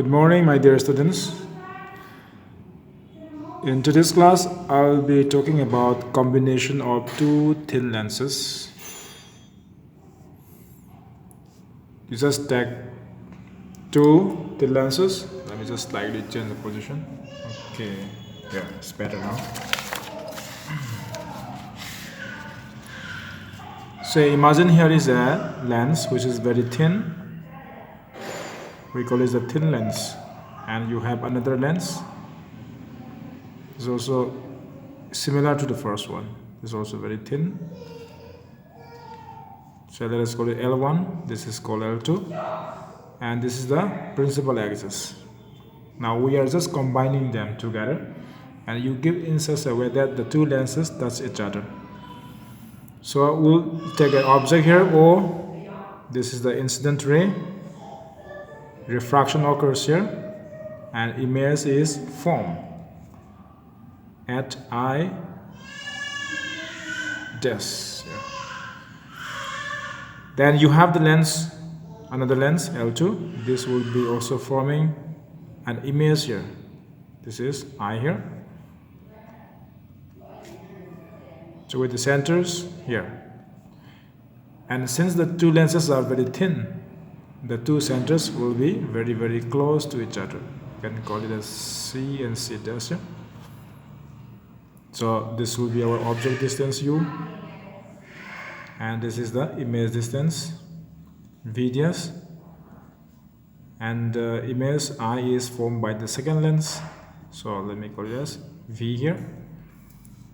Good morning, my dear students. In today's class, I'll be talking about combination of two thin lenses. You just take two thin lenses. Let me just slightly change the position. Okay, yeah, it's better now. So imagine here is a lens which is very thin. We call it the thin lens. And you have another lens. It's also similar to the first one. It's also very thin. So let us call it L1. This is called L2. And this is the principal axis. Now we are just combining them together. And you give in such a way that the two lenses touch each other. So we'll take an object here, O. This is the incident ray. Refraction occurs here. And image is formed at I dash. Then you have the lens, another lens L2. This will be also forming an image here. This is I here. So with the centers here. And since the two lenses are very thin, the two centers will be very, very close to each other. You can call it as C and C dash here. So this will be our object distance U, and this is the image distance V dash, and the image I is formed by the second lens. So let me call it as V here,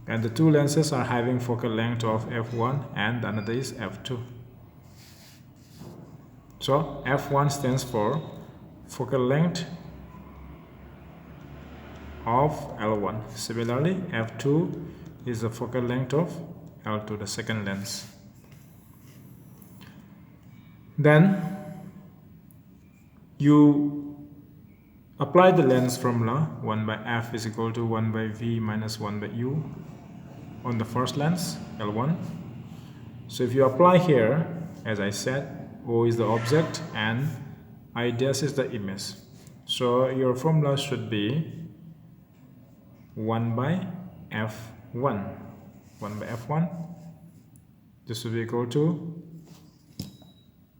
and the two lenses are having focal length of f1 and another is f2. So f1 stands for focal length of L1. Similarly, f2 is the focal length of L2, the second lens. Then you apply the lens formula 1 by f is equal to 1 by v minus 1 by u on the first lens L1. So if you apply here, as I said, O is the object and I dash is the image. So your formula should be 1 by f1. 1 by f1. This will be equal to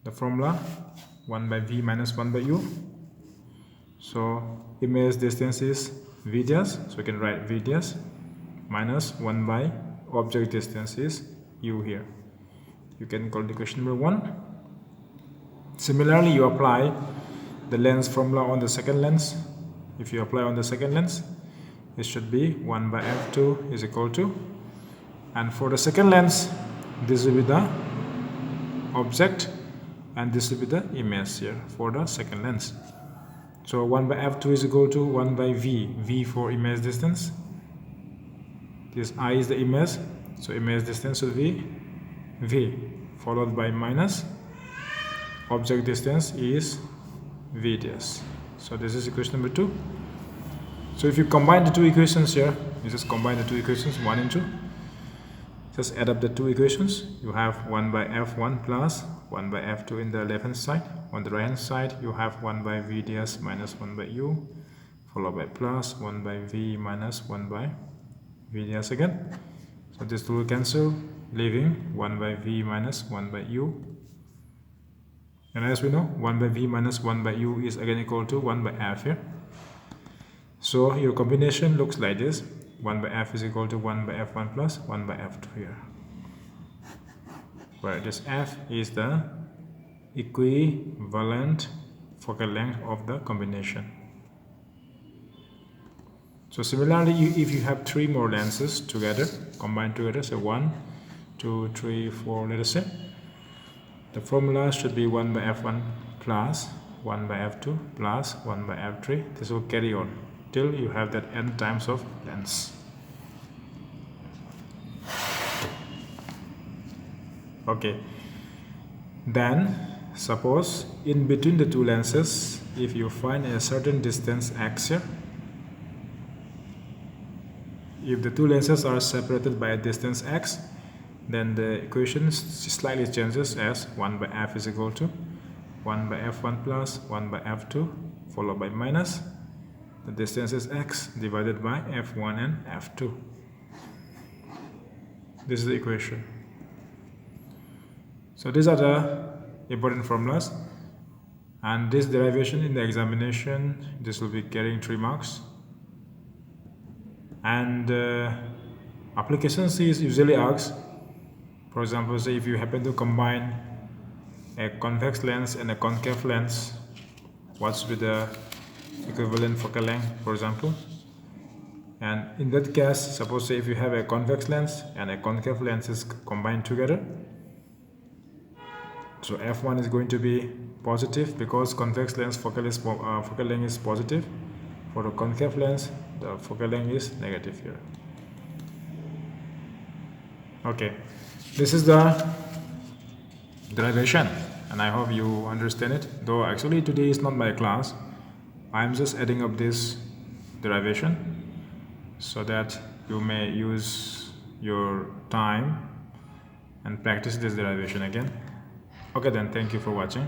the formula 1 by v minus 1 by u. So image distance is v dash. So we can write v dash minus 1 by object distance is u here. You can call the equation number 1. Similarly, you apply the lens formula on the second lens. If you apply on the second lens, it should be 1 by f2 is equal to, and for the second lens, this will be the object and this will be the image here for the second lens. So 1 by f2 is equal to 1 by v for image distance. This I is the image, so image distance will be v followed by minus object distance is v dash. So this is equation number 2. So if you combine the two equations here, you just combine the two equations 1 and 2. Just add up the two equations. You have 1 by f1 plus 1 by f2 in the left hand side. On the right hand side, you have 1 by v dash minus 1 by u, followed by plus 1 by v minus 1 by v dash again. So this will cancel, leaving 1 by v minus 1 by u. And as we know, 1 by v minus 1 by u is again equal to 1 by f here. So your combination looks like this. 1 by f is equal to 1 by f1 plus 1 by f2 here. Where this f is the equivalent focal length of the combination. So similarly, if you have 3 more lenses together, combined together, say 1, 2, 3, 4, let us say, the formula should be 1 by f1 plus 1 by f2 plus 1 by f3. This will carry on till you have that n times of lens. Okay. Then suppose in between the two lenses, if you find a certain distance x here, if the two lenses are separated by a distance x, then the equation slightly changes as 1 by f is equal to 1 by f1 plus 1 by f2 followed by minus. The distance is x divided by f1 and f2. This is the equation. So these are the important formulas, and this derivation in the examination, this will be carrying 3 marks. And application C is usually asked, for example, say if you happen to combine a convex lens and a concave lens, what's with the equivalent focal length, for example. And in that case, suppose say if you have a convex lens and a concave lens is combined together, so f1 is going to be positive because convex lens focal length is positive. For the concave lens, the focal length is negative here. Okay, this is the derivation, and I hope you understand it. Though actually today is not my class, I'm just adding up this derivation so that you may use your time and practice this derivation again. Okay then, thank you for watching.